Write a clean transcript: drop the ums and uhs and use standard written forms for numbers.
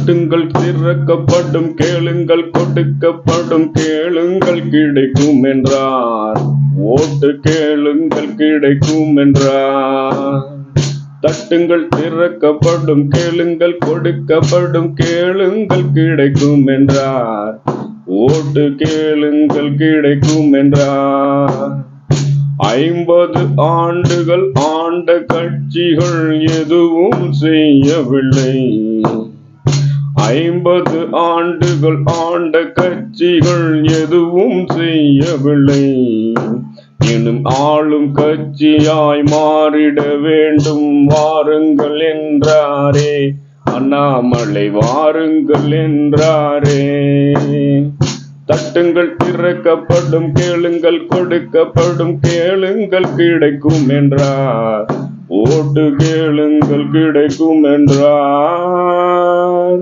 தட்டுங்கள் திறக்கப்படும், கேளுங்கள் கொடுக்கப்படும், கேளுங்கள் கிடைக்கும் என்றார். ஓட்டு கேளுங்கள் கிடைக்கும் என்றார். தட்டுங்கள் திறக்கப்படும், கேளுங்கள் கொடுக்கப்படும், கேளுங்கள் கிடைக்கும் என்றார். ஓட்டு கேளுங்கள் கிடைக்கும் என்றார். 50 ஆண்டுகள் ஆண்ட கட்சிகள் எதுவும் செய்யவில்லை. 50 ஆண்டுகள் ஆண்ட கட்சிகள் எதுவும் செய்யவில்லை. இன்னும் ஆளும் கட்சியாய் மாறிட வேண்டும் வாருங்கள் என்றாரே. அண்ணாமலை வாருங்கள் என்றாரே. தட்டுங்கள் திறக்கப்படும், கேளுங்கள் கொடுக்கப்படும், கேளுங்கள் கிடைக்கும் என்றார். ஓட்டு கேளுங்கள் கிடைக்கும் என்றார்.